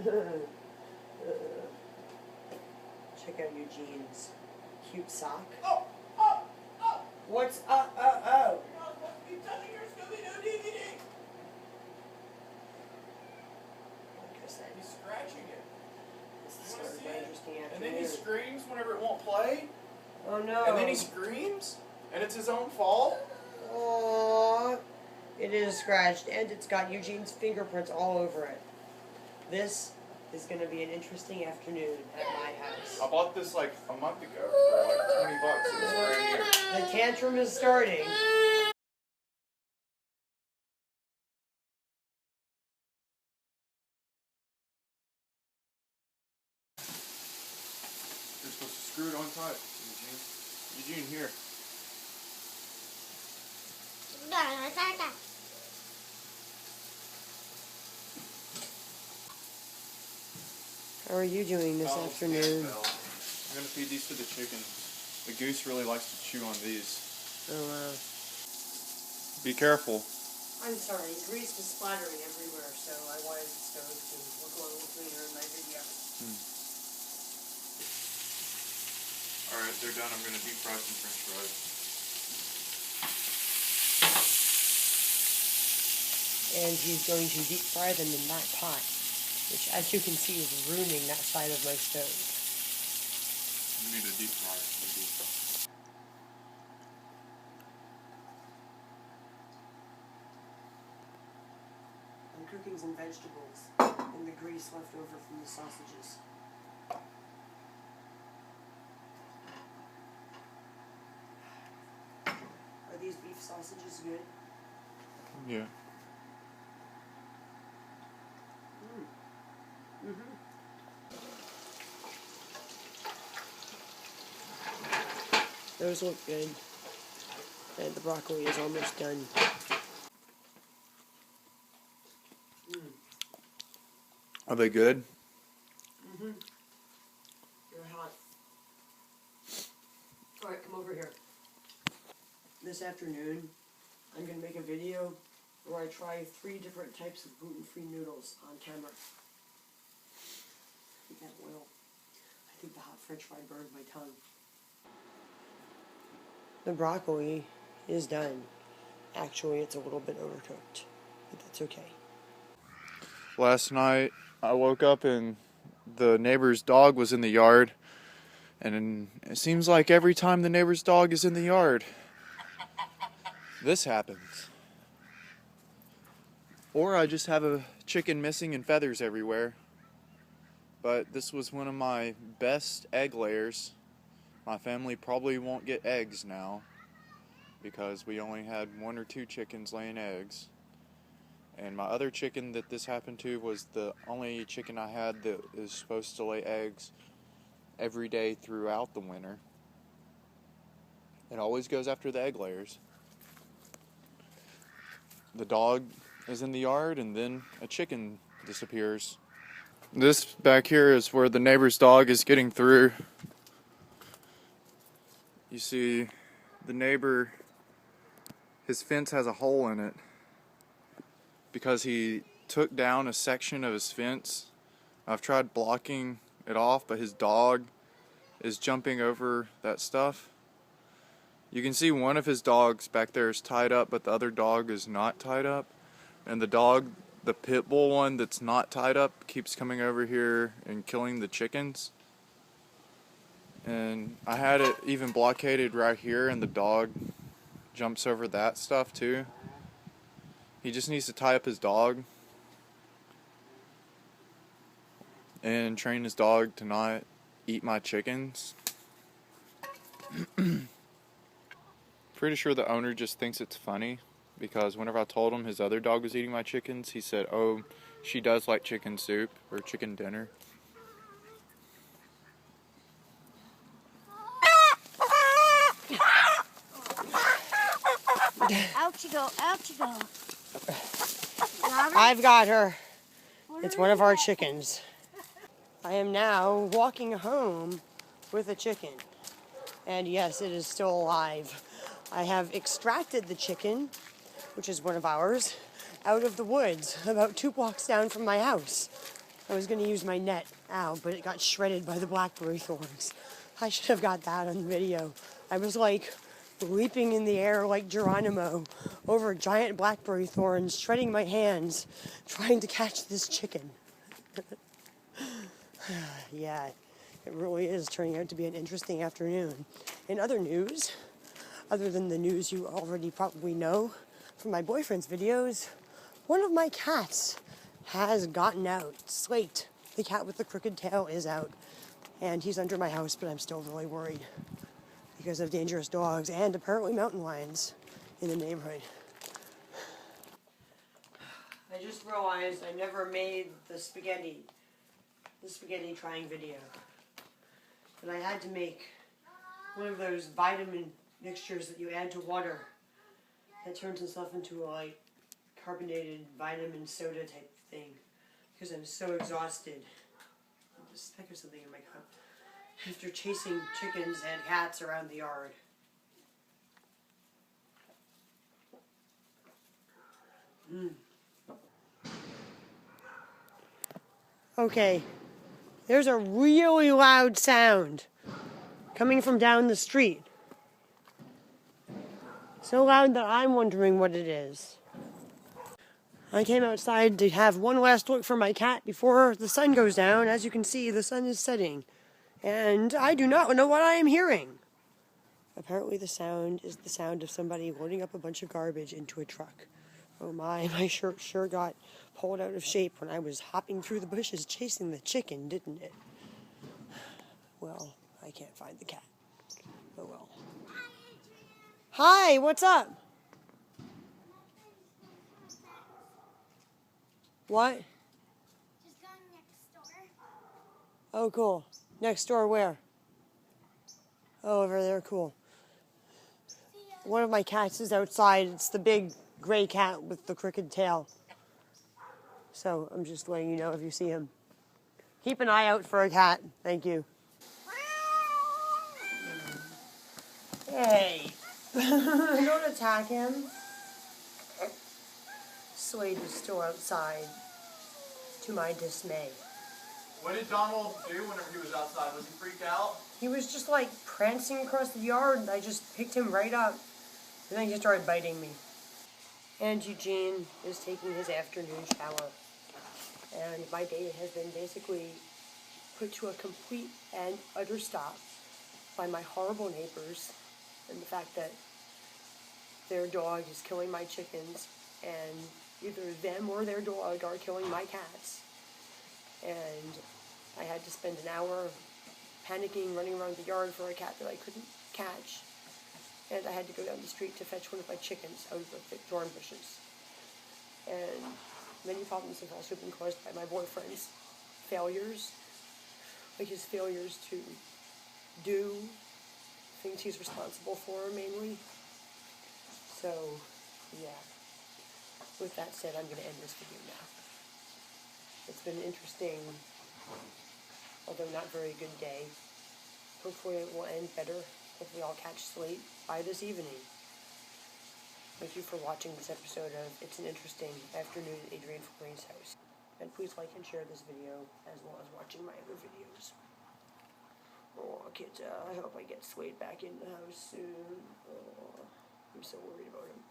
Check out Eugene's cute sock. Oh, oh, oh! What's You're not supposed to be touching your Scooby-Doo DVD! Like I said, He's scratching it. this is You wanna sort of see an it? interesting And afternoon. then he screams whenever it won't play. Oh no. And then he screams, and it's his own fault. Aww. It is scratched, and it's got Eugene's fingerprints all over it. This is going to be an interesting afternoon at my house. I bought this like a month ago for like $20. It was brand new. The tantrum is starting. You're supposed to screw it on tight, Eugene. Eugene, here. How are you doing this afternoon? I'm going to feed these to the chickens. The goose really likes to chew on these. Oh, wow. Be careful. I'm sorry, grease was splattering everywhere, so I wanted the stove to look a little cleaner in my video. Alright, they're done. I'm going to deep fry some french fries. And he's going to deep fry them in that pot, which, as you can see, is ruining that side of my stove. You need a deep fryer. I'm cooking some vegetables and the grease left over from the sausages. Are these beef sausages good? Yeah. Those look good. And the broccoli is almost done. Are they good? They're hot. Alright, come over here. This afternoon, I'm going to make a video where I try 3 different types of gluten-free noodles on camera. I think that oil. I think the hot french fry burned my tongue. The broccoli is done. Actually, it's a little bit overcooked, but that's okay. Last night, I woke up and the neighbor's dog was in the yard. And it seems like every time the neighbor's dog is in the yard, this happens. Or I just have a chicken missing and feathers everywhere. But this was one of my best egg layers. My family probably won't get eggs now because we only had 1 or 2 chickens laying eggs. And my other chicken that this happened to was the only chicken I had that is supposed to lay eggs every day throughout the winter. It always goes after the egg layers. The dog is in the yard and then a chicken disappears. This back here is where the neighbor's dog is getting through. You see the neighbor, his fence has a hole in it because he took down a section of his fence. I've tried blocking it off, but his dog is jumping over that stuff. You can see one of his dogs back there is tied up, but the other dog is not tied up. And the dog, the pit bull one that's not tied up, keeps coming over here and killing the chickens. And I had it even blockaded right here, and the dog jumps over that stuff too. He just needs to tie up his dog and train his dog to not eat my chickens. Pretty sure the owner just thinks it's funny because whenever I told him his other dog was eating my chickens, he said, "Oh, she does like chicken soup or chicken dinner." Out you go, out you go. I've got her. It's one of our chickens. I am now walking home with a chicken. And yes, it is still alive. I have extracted the chicken, which is one of ours, out of the woods about 2 blocks down from my house. I was going to use my net, ow, but it got shredded by the blackberry thorns. I should have got that on video. I was like leaping in the air like Geronimo over giant blackberry thorns, shredding my hands, trying to catch this chicken. Yeah, it really is turning out to be an interesting afternoon. In other news, other than the news you already probably know from my boyfriend's videos, one of my cats has gotten out. Slate, the cat with the crooked tail, is out. And he's under my house, but I'm still really worried because of dangerous dogs and apparently mountain lions in the neighborhood. I just realized I never made the spaghetti trying video. But I had to make one of those vitamin mixtures that you add to water that turns itself into a like carbonated vitamin soda type thing because I'm so exhausted. There's a speck of something in my cup. After chasing chickens and cats around the yard. Okay, there's a really loud sound coming from down the street. So loud that I'm wondering what it is. I came outside to have one last look for my cat before the sun goes down. As you can see, the sun is setting. And I do not know what I am hearing. Apparently the sound is the sound of somebody loading up a bunch of garbage into a truck. Oh my shirt sure got pulled out of shape when I was hopping through the bushes chasing the chicken, didn't it? Well, I can't find the cat. Oh well. Hi, what's up? What? Just going next door. Oh, cool. Next door where? Oh, over there, cool. One of my cats is outside. It's the big gray cat with the crooked tail. So I'm just letting you know if you see him. Keep an eye out for a cat. Thank you. Hey. Don't attack him. Slade is still outside, to my dismay. What did Donald do whenever he was outside? Was he freaked out? He was just like prancing across the yard, and I just picked him right up. And then he started biting me. And Eugene is taking his afternoon shower. And my day has been basically put to a complete and utter stop by my horrible neighbors and the fact that their dog is killing my chickens, and either them or their dog are killing my cats. And I had to spend an hour panicking, running around the yard for a cat that I couldn't catch. And I had to go down the street to fetch one of my chickens out of the thick thorn bushes. And many problems have also been caused by my boyfriend's failures, like his failures to do things he's responsible for, mainly. So, yeah. With that said, I'm going to end this video now. It's been an interesting, although not very good day. Hopefully it will end better. Hopefully I'll catch Slate by this evening. Thank you for watching this episode of It's an Interesting Afternoon at Adrienne Floreen's house. And please like and share this video, as well as watching my other videos. Oh, kids, I hope I get Slate back in the house soon. Oh, I'm so worried about him.